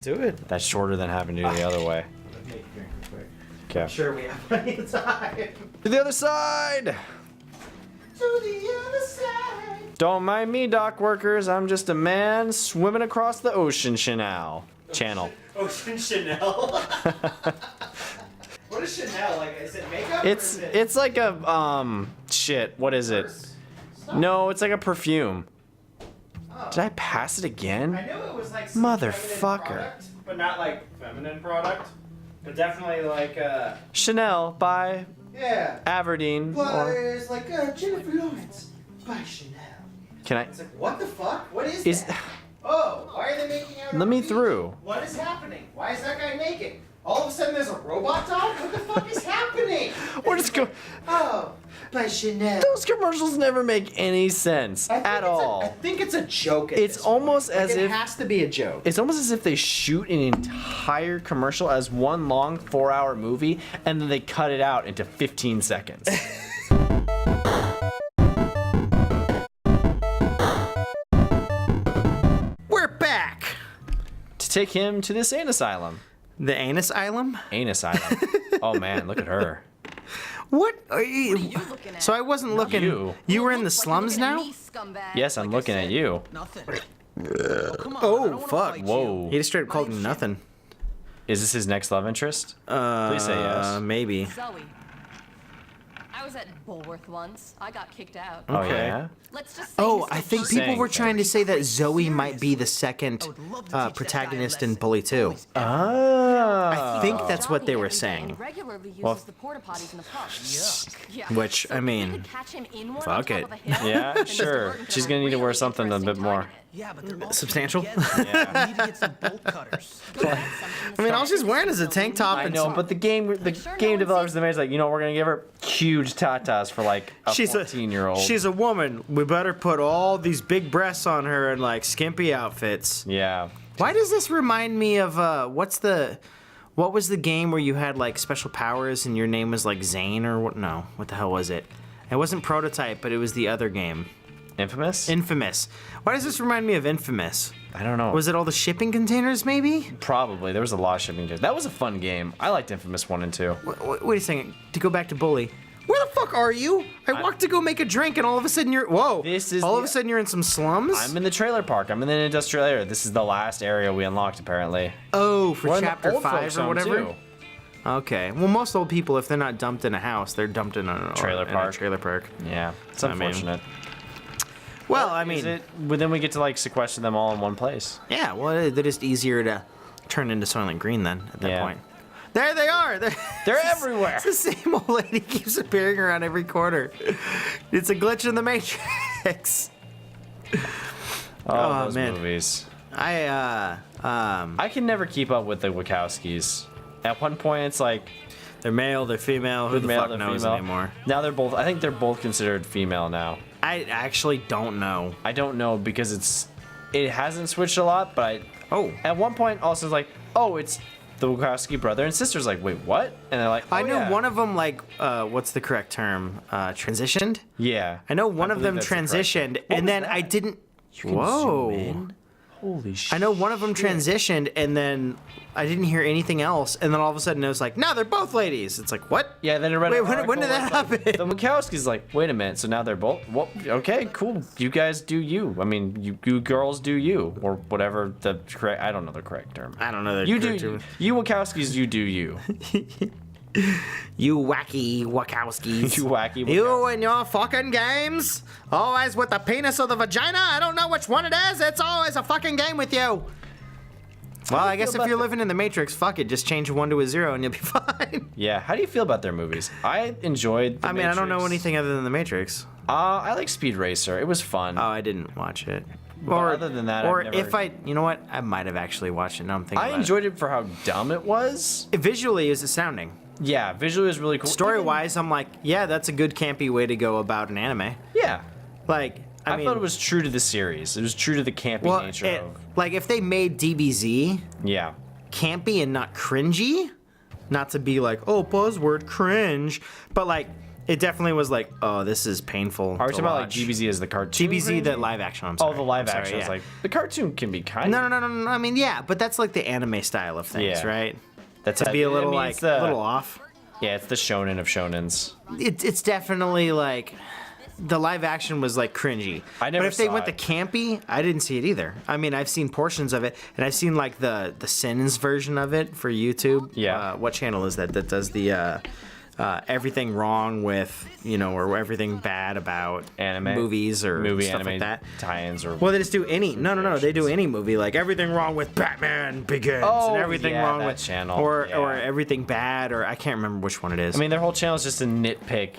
Do it. That's shorter than having to do the other way. Make a drink real quick. Okay. I'm sure we have plenty of time. To the other side! To the other side. Don't mind me, dock workers. I'm just a man swimming across the ocean channel. Ocean Chanel. What is Chanel? Like, is it makeup? It's like a shit. What is it? No, it's like a perfume. Oh. Did I pass it again? I knew it was like some Motherfucker. product, but not like feminine product. But definitely like Chanel by yeah. Aberdeen. But it's like Jennifer Lawrence by Chanel. Can I? It's like, what the fuck? What is Is that? Oh, why are they making out? Let me through. What is happening? Why is that guy naked? All of a sudden there's a robot dog? What the fuck is happening? We're just go. Oh, by Chanel. Those commercials never make any sense at all. I think it's a joke. At It's this almost point. Like, as it if has to be a joke. it's almost as if they shoot an entire commercial as one long 4-hour movie and then they cut it out into 15 seconds. We're back. To take him to this ane asylum. The anus asylum? Ane asylum. Oh man, look at her. What are you looking at? So I wasn't looking. You. Were in the slums now? Yes, I'm looking at you. Nothing. Oh fuck! Whoa. He just straight up called him nothing. Is this his next love interest? Please say yes. Maybe. Zoe. I was at Bullworth once. I got kicked out. Oh Okay. yeah? Let's just say Oh, this I is think the people Saying were trying to say that Zoe might be the I second would love to teach that guy a protagonist in lesson. Bully 2. Ah. I think that's what they were Johnny every day saying. regularly uses Well, the porta potties in the park. Yeah. Which, I So if mean, we could catch him in one fuck on it. top of a hill, Yeah, then Mr. sure. Burton could She's have gonna need to wear really something a bit interesting more. time in it. Yeah, but they're all Substantial? together. We need to get some bolt cutters. Go ahead, something I mean, all that's she's wearing is a tank top I and know, some. but the game developers, the mayor's like, you know what we're gonna give her? Huge tatas for like a 14-year-old. She's a woman. We better put all these big breasts on her and like skimpy outfits. Yeah. Why does this remind me of what was the game where you had like special powers and your name was like Zane or what? No, what the hell was it? It wasn't Prototype, but it was the other game. Infamous? Infamous. Why does this remind me of Infamous? I don't know. Was it all the shipping containers, maybe? Probably. There was a lot of shipping. That was a fun game. I liked Infamous 1 and 2. Wait a second. To go back to Bully. Where the fuck are you? I walked to go make a drink, and all of a sudden you're. Whoa! All of a sudden you're in some slums. I'm in the trailer park. I'm in the industrial area. This is the last area we unlocked, apparently. Oh, for We're in the chapter old 5 folks' or home, whatever. too. Okay. Well, most old people, if they're not dumped in a house, they're dumped in a Trailer park. trailer park. Yeah, it's I mean, unfortunate. Well, I Is mean, it? Well, then we get to like sequester them all in one place. yeah. Well, they're just easier to turn into Soylent Green then at that Yeah. point. There they are. They're everywhere. It's the same old lady keeps appearing around every corner. It's a glitch in the Matrix. Oh, those man. movies. I can never keep up with the Wachowskis. At one point, it's like they're male, they're female. Who the male, fuck they're knows female. anymore? Now they're both. I think they're both considered female now. I actually don't know. I don't know because it hasn't switched a lot. But at one point also it's like, oh, it's the Wachowski brother and sister's like, wait, what? And they're like, oh, I know yeah. one of them, like, what's the correct term? Transitioned? Yeah. I know one of believe them that's the correct transitioned, term. What and was then that? I didn't. You can Whoa. zoom in? Holy shit. I know one of them transitioned, and then I didn't hear anything else, and then all of a sudden it was like, no, they're both ladies. It's like, what? Yeah, then I read Wait, an when article did that that's like, happen? The Wachowskis like, wait a minute, so now they're both. Well, okay, cool. You guys do you. I mean, you girls do you, or whatever the correct. I don't know the correct term. I don't know the You correct do term. you Wachowskis. You do you. You wacky Wachowskis. You wacky You Wachowskis. and your fucking games. Always with the penis or the vagina. I don't know which one it is. It's always a fucking game with you. Well, I guess if you're living in the Matrix, fuck it. Just change a 1 to a 0 and you'll be fine. Yeah. How do you feel about their movies? I enjoyed. The I mean, I don't know Matrix. anything other than the Matrix. I like Speed Racer. It was fun. Oh, I didn't watch it. other than that, or I've never- you know what? I might have actually watched it. Now I'm thinking I about enjoyed it for how dumb it was. it. Visually, is astounding. Yeah, visually it was really cool. Story-wise, I'm like, yeah, that's a good campy way to go about an anime. Yeah. Like, I mean, thought it was true to the series. It was true to the campy nature of. like if they made DBZ Yeah. campy and not cringy, not to be like, oh, buzzword cringe, but like It definitely was like, oh, this is painful. Are we to talking about like watch. GBZ as the cartoon? GBZ, the live action. I'm sorry. Oh, the live I'm sorry, action. I was yeah. like, the cartoon can be kind of. No. I mean, yeah, but that's like the anime style of things, Yeah. right? That's To be a little it's the, a little off. Yeah, it's the shonen of shonens. It's definitely like the live action was like cringy. I never But if they saw went it. the campy, I didn't see it either. I mean, I've seen portions of it, and I've seen like the Sins version of it for YouTube. Yeah. What channel is that does the everything wrong with, or everything bad about Anime movies or stuff anime like that? tie-ins or Well, they just do any. No. They do any movie like everything wrong with Batman Begins Oh, and everything yeah, wrong that with channel. or Yeah. everything bad or I can't remember which one it is. I mean, their whole channel is just to nitpick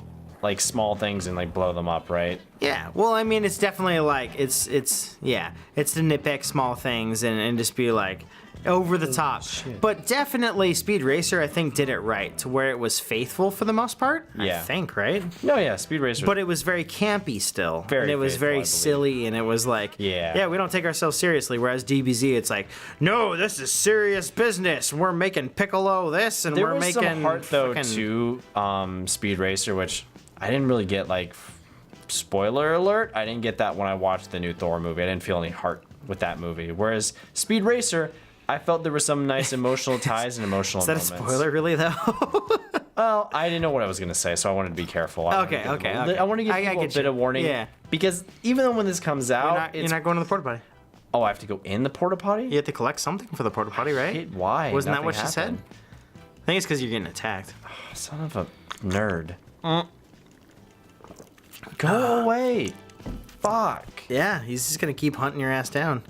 like small things and like blow them up, right? Yeah, well, I mean, it's definitely like it's to nitpick small things and just be like over the top. But definitely Speed Racer, I think, did it right to where it was faithful for the most part. Yeah. I think, right? No, yeah, Speed Racer. But it was very campy still, Very and it was faithful, I very believe. silly, and it was like, Yeah. we don't take ourselves seriously. Whereas DBZ, it's like, no, this is serious business. We're making Piccolo this, and there we're was making some heart though fucking- to Speed Racer, which I didn't really get. Like, spoiler alert, I didn't get that when I watched the new Thor movie. I didn't feel any heart with that movie. Whereas Speed Racer, I felt there were some nice emotional ties and emotional Is that moments. a spoiler, really though? Well, I didn't know what I was gonna say, so I wanted to be careful. I wanted to give people- okay. I want to give I people a get bit you. of warning. Yeah. Because even though when this comes out, You're not going to the porta potty. oh, I have to go in the porta potty. You have to collect something for the porta potty, right? Why? Wasn't that Nothing what she said? happened. I think it's because you're getting attacked. Son of a nerd. Go away. Fuck. Yeah, he's just gonna keep hunting your ass down.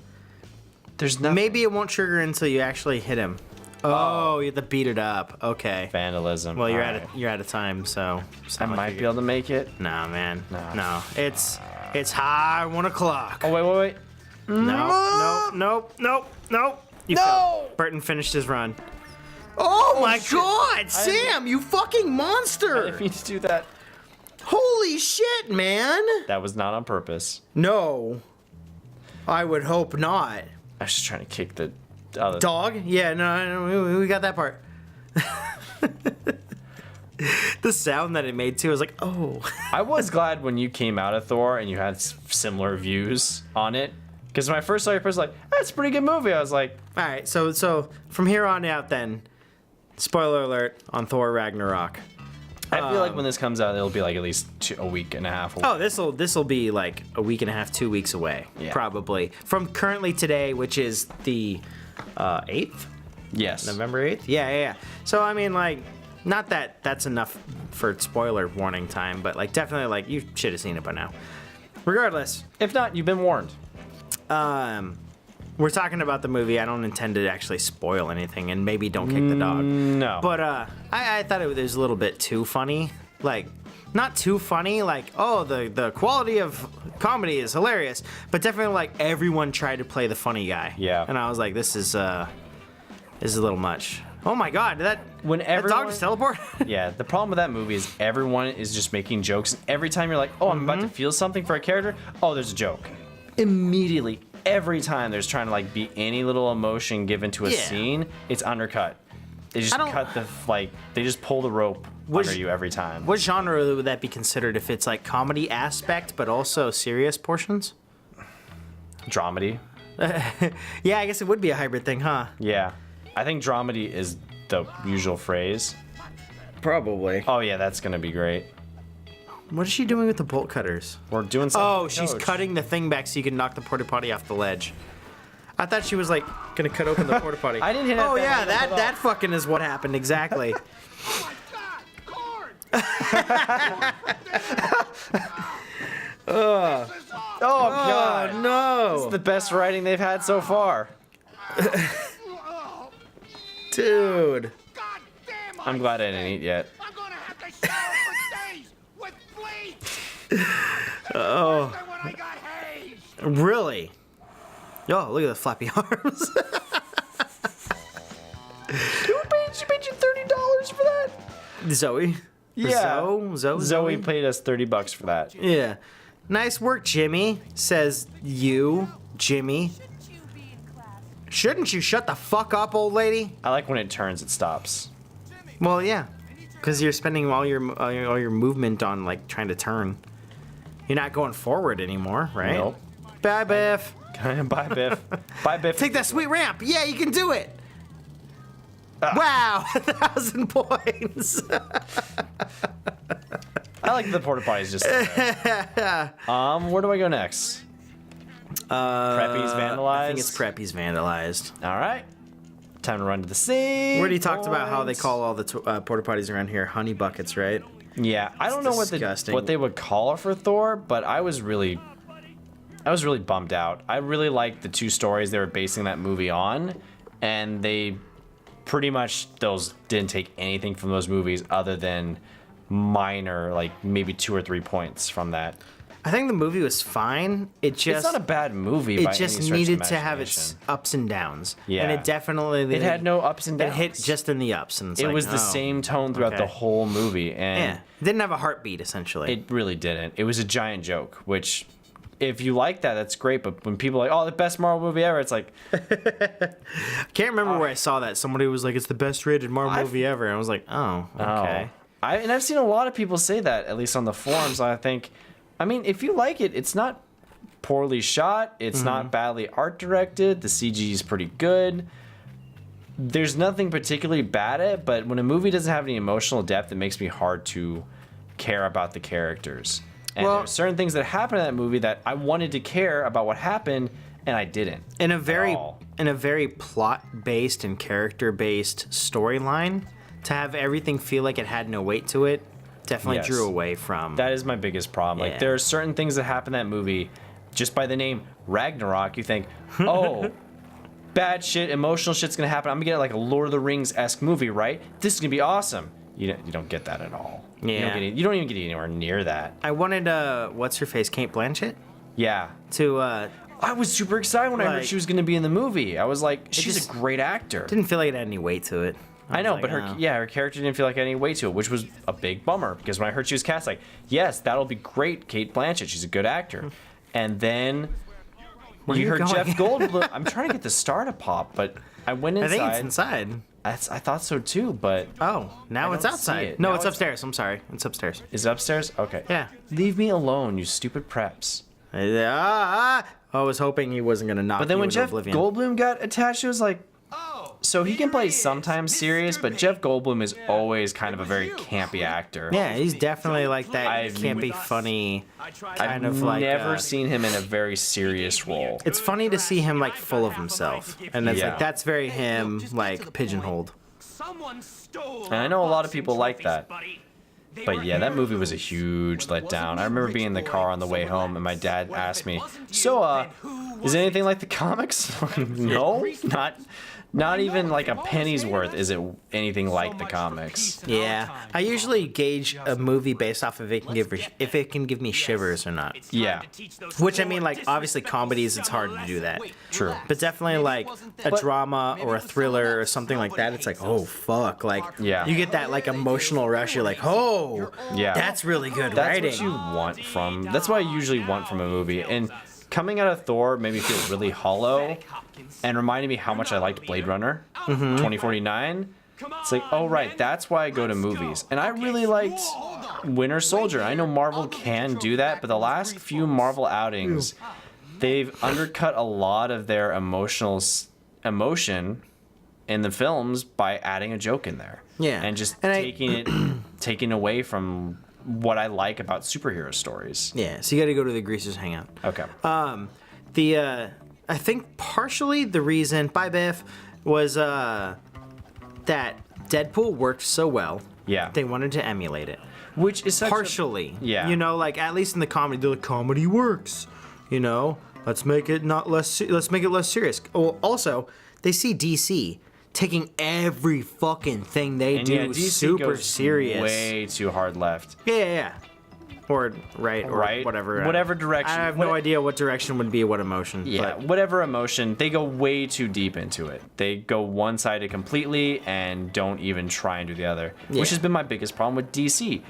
There's nothing. Maybe it won't trigger until you actually hit him. Oh, you have to beat it up. Okay. Vandalism. Well, you're Alright. you're out of time, so. I might be able to make it. Nah, man. Nah. No. It's high 1 o'clock. Oh, wait. No. You No! failed. Burton finished his run. Oh my God, Sam, you fucking I monster! didn't mean to do that. Holy shit, man! That was not on purpose. No. I would hope not. I was just trying to kick the other Dog? Yeah, no, we got that part. The sound that it made too was like, oh. I was glad when you came out of Thor and you had similar views on it. Because when I first saw your post, like, that's a pretty good movie. I was like, All right, so from here on out, then, spoiler alert on Thor Ragnarok. I feel like when this comes out, it'll be like at least a week and a half. Oh, this'll be like a week and a half, 2 weeks away, Yeah. probably from currently today, which is the 8th, Yes. November 8th. Yeah. So I mean, like, not that that's enough for spoiler warning time, but like definitely, like, you should have seen it by now. Regardless, If not, you've been warned. we're talking about the movie. I don't intend to actually spoil anything, and maybe don't kick the dog. No. But I thought it was a little bit too funny. Like, not too funny. Like, oh, the quality of comedy is hilarious. But definitely, like, everyone tried to play the funny guy. Yeah. And I was like, this is a little much. Oh my God! Did that When that everyone- dog just teleport? Yeah, the problem with that movie is everyone is just making jokes. Every time you're like, oh, I'm about to feel something for a character, oh, there's a joke. Immediately, every time there's trying to like be any little emotion given to a Yeah. scene, it's undercut. They just I don't- cut the, like, they just pull the rope Which- under you every time. What genre would that be considered if it's like comedy aspect, but also serious portions? Dramedy. Yeah, I guess it would be a hybrid thing, huh? Yeah. I think dramedy is the usual phrase. Probably. Oh, yeah, that's going to be great. What is she doing with the bolt cutters? We're doing something. Oh, with she's Coach. cutting the thing back so you can knock the porta potty off the ledge. I thought she was like gonna cut open the porta potty. I didn't hit it Oh that yeah, way. that fucking is what happened exactly. Oh, God. Oh no, The best writing they've had so far. dude. God damn it! I'm glad I didn't eat yet. I'm gonna have to shower for days with bleach. Oh. When I got haze. Really? Yo, look at the flappy arms. She paid you $30 for that? Zoe. Zoe. paid us $30 for that. Yeah. Nice work, Jimmy. Says you, Jimmy. Shouldn't you shut the fuck up, old lady? I like when it turns, it stops. Well, yeah. Because you're spending all your movement on like trying to turn. You're not going forward anymore, right? Nope. Bye, Biff. Bye, Biff. Bye, Biff. Take that sweet ramp. Yeah, you can do it. Wow, 1,000 points. I like the porta potties just. Where do I go next? Preppies Vandalized. I think it's Preppies Vandalized. All right. Time to run to the scene. We already talked about how they call all the porta potties around here honey buckets, right? Yeah, I don't know disgusting. what they would call it for Thor, but I was really bummed out. I really liked the two stories they were basing that movie on, and they pretty much those didn't take anything from those movies other than minor, like maybe 2 or 3 points from that. I think the movie was fine. It's not a bad movie. It by just any stretch needed of to have its imagination. ups and downs. Yeah. And it definitely It had no ups and It downs. hit just in the ups, and it's It like, was the oh, same tone throughout the okay. whole movie, and Yeah, it didn't have a heartbeat essentially. it really didn't. It was a giant joke, which, if you like that, that's great. But when people are like, "Oh, the best Marvel movie ever," it's like, Can't remember where I saw that. Somebody was like, "It's the best rated Marvel movie ever," and I was like, "Oh, okay." oh. I've seen a lot of people say that, at least on the forums. I think, I mean, if you like it, it's not poorly shot. It's not badly art directed. The CG is pretty good. There's nothing particularly bad at it, but when a movie doesn't have any emotional depth, it makes me hard to care about the characters. And Well- there's certain things that happen in that movie that I wanted to care about what happened, and I didn't. In a very all. plot-based and character-based storyline, to have everything feel like it had no weight to it, definitely Yes. drew away from. That is my biggest problem. Yeah. Like, there are certain things that happen in that movie, just by the name Ragnarok, you think, oh, bad shit, emotional shit's gonna happen. I'm gonna get like a Lord of the Rings-esque movie, right? This is gonna be awesome. You don't get that at all. Yeah. You don't even get anywhere near that. I wanted what's her face, Kate Blanchett, Yeah. to I was super excited when I heard Like- she was gonna be in the movie. I was like, she's just a great actor. didn't feel like it had any weight to it. I was know, like, but her oh. her character didn't feel like any weight to it, which was a big bummer because when I heard she was cast, like, yes, that'll be great, Kate Blanchett, she's a good actor. And then Where you you heard going? Jeff Goldblum. I'm trying to get the star to pop, but I went I inside. think it's inside. I thought so too, but Oh, now I it's don't outside. see it. No, Now it's it's- upstairs. I'm sorry. It's upstairs. is it upstairs? Okay. Yeah. Leave me alone, you stupid preps. I was hoping he wasn't gonna knock But then you when into Jeff oblivion. Goldblum got attached, it was like, so he can play sometimes serious, but Jeff Goldblum is always kind of a very campy actor. Yeah, he's definitely like that I've- campy, funny kind I've of like. never seen him in a very serious role. It's funny to see him like full of himself, and it's Yeah. like that's very him, like pigeonholed. Someone stole And I know a lot of people like that. But yeah, that movie was a huge letdown. I remember being in the car on the way home, and my dad asked me, "So, is it anything like the comics?" No, not even like a penny's worth. Is it anything like the comics? Yeah, I usually gauge a movie based off of if it can give me shivers or not. Yeah, Which I mean, like obviously comedies, it's hard to do that. true. But definitely like a drama or a thriller or something like that, it's like, oh fuck, like Yeah. you get that like emotional rush. You're like, oh, Yeah. that's really good That's writing. what you want from. That's what I usually want from a movie. And coming out of Thor made me feel really hollow, and reminded me how much I liked Blade Runner 2049. It's like, oh right, that's why I go to movies. And I really liked Winter Soldier. I know Marvel can do that, but the last few Marvel outings, they've undercut a lot of their emotion in the films by adding a joke in there. Yeah. And just And taking away from what I like about superhero stories. Yeah, so you got to go to the Greasers Hangout. Okay. I think partially the reason, bye Biff, was that Deadpool worked so well. Yeah. They wanted to emulate it. Which is such Partially. Yeah. You know, like at least in the comedy, the comedy works. You know, let's make it less serious. Oh, also, they see DC taking every fucking thing they and do yeah, DC super goes serious. way too hard left. Yeah. Or right, or Right. whatever. Whatever direction. I have no idea what direction would be what emotion. Yeah, But whatever emotion, they go way too deep into it. They go one-sided completely and don't even try and do the other, which Yeah. has been my biggest problem with DC.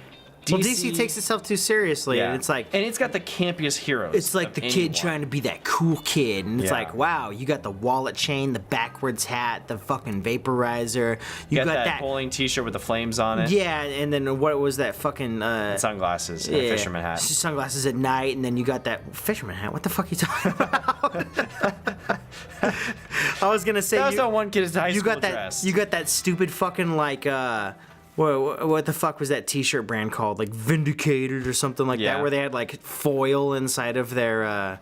Well, DC takes itself too seriously, and it's like, and it's got the campiest heroes. it's like the kid trying to be that cool kid, and it's like, wow, you got the wallet chain, the backwards hat, the fucking vaporizer, you got that bowling T-shirt with the flames on it. Yeah, and then what was that fucking sunglasses, and a fisherman hat. Sunglasses at night, and then you got that fisherman hat. What the fuck are you talking about? I was gonna say that was that one kid's high school dress. You got that stupid fucking like what the fuck was that T-shirt brand called? Like Vindicated or something like that, where they had like foil inside of their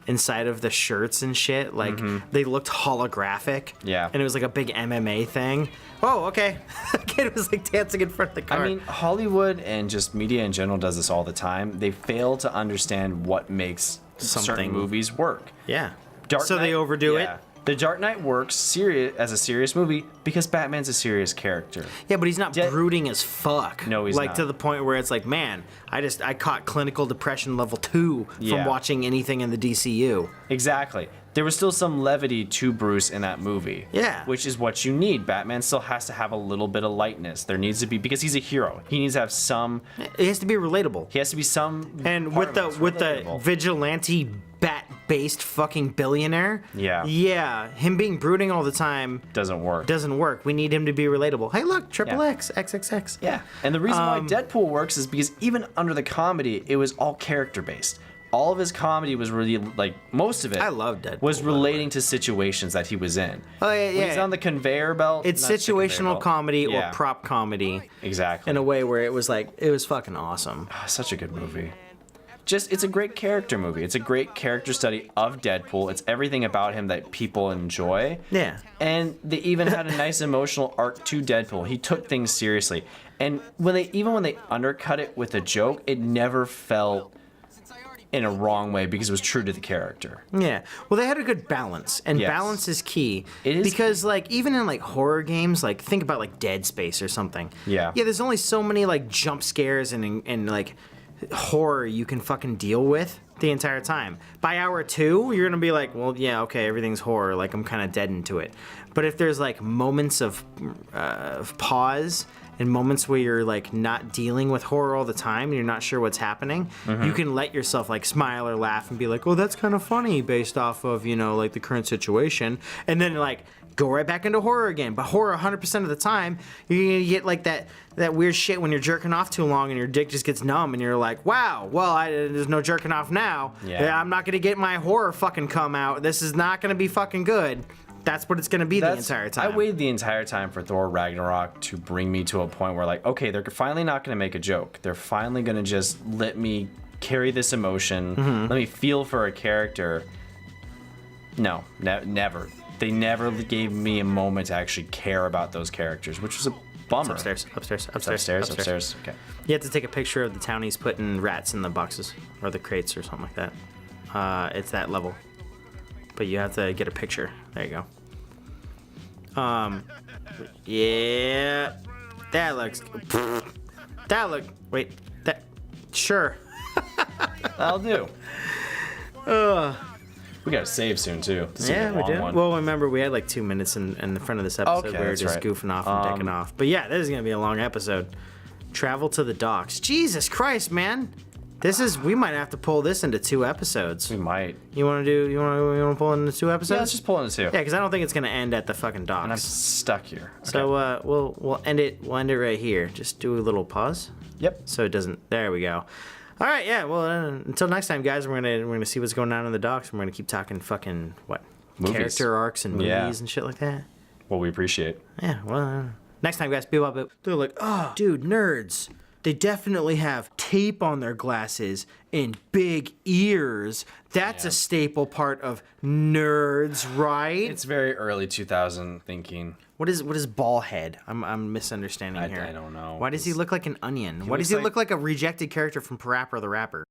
inside of the shirts and shit. Like they looked holographic. Yeah. And it was like a big MMA thing. Oh, okay. The kid was like dancing in front of the car. I mean, Hollywood and just media in general does this all the time. They fail to understand what makes certain movies work. Yeah. Dark so Knight, they overdo it. The Dark Knight works as a serious movie because Batman's a serious character. Yeah, but he's not brooding as fuck. No, he's like not. To the point where it's like, man, I caught clinical depression level 2 from watching anything in the DCU. Exactly. There was still some levity to Bruce in that movie. Yeah. Which is what you need. Batman still has to have a little bit of lightness. There needs to be, because he's a hero. He needs to have some. It has to be relatable. He has to be some. And with the vigilante bat-based fucking billionaire. Yeah, him being brooding all the time doesn't work. We need him to be relatable. Hey, look, Triple X, XXX. Yeah. And the reason why Deadpool works is because even under the comedy, it was all character based. All of his comedy was really, like, most of it. I love Deadpool. Was relating to situations that he was in. Oh, yeah, When he's on the conveyor belt. It's situational comedy or prop comedy. Exactly. In a way where it was like, it was fucking awesome. Such a good movie. It's a great character movie. It's a great character study of Deadpool. It's everything about him that people enjoy. Yeah. And they even had a nice emotional arc to Deadpool. He took things seriously. And when they undercut it with a joke, it never felt in a wrong way because it was true to the character. Yeah. Well, they had a good balance, and balance is key. It is because, like, even in like horror games, like think about like Dead Space or something. Yeah. Yeah. There's only so many like jump scares and like horror you can fucking deal with the entire time. By hour 2, you're gonna be like, well, yeah, okay, everything's horror. Like I'm kind of dead into it. But if there's like moments of pause and moments where you're like not dealing with horror all the time and you're not sure what's happening, you can let yourself like smile or laugh and be like, oh, that's kind of funny based off of, you know, like the current situation. And then like go right back into horror again. But horror 100% of the time, you're gonna get like that weird shit when you're jerking off too long and your dick just gets numb and you're like, wow, well, there's no jerking off now. Yeah. I'm not gonna get my horror fucking come out. This is not gonna be fucking good. That's what it's going to be the entire time. I waited the entire time for Thor Ragnarok to bring me to a point where, like, okay, they're finally not going to make a joke. They're finally going to just let me carry this emotion, let me feel for a character. No, never. They never gave me a moment to actually care about those characters, which was a bummer. It's upstairs. Okay. You have to take a picture of the townies putting rats in the boxes or the crates or something like that. It's that level. But you have to get a picture. There you go. Yeah. That looks... Wait. Sure. That'll do. We gotta save soon, too. Yeah, we do. Well, remember, we had like 2 minutes in the front of this episode. Okay, we were just goofing off and decking off. But yeah, this is going to be a long episode. Travel to the docks. Jesus Christ, man. We might have to pull this into 2 episodes. We might. You want to pull it into 2 episodes? Yeah, let's just pull into 2. Yeah, because I don't think it's gonna end at the fucking docks. And I'm stuck here. Okay. So we'll end it right here. Just do a little pause. Yep. So it doesn't. There we go. All right. Yeah. Well, until next time, guys. We're gonna see what's going on in the docks. And we're gonna keep talking fucking movies. Character arcs and movies and shit like that. Well, we appreciate. Yeah. Well, next time, guys. They're like, oh, dude, nerds. They definitely have tape on their glasses and big ears. That's a staple part of nerds, right? It's very early 2000 thinking. What is ball head? I'm misunderstanding here. I don't know. Why does he look like an onion? Why does he look like a rejected character from Parappa the Rapper?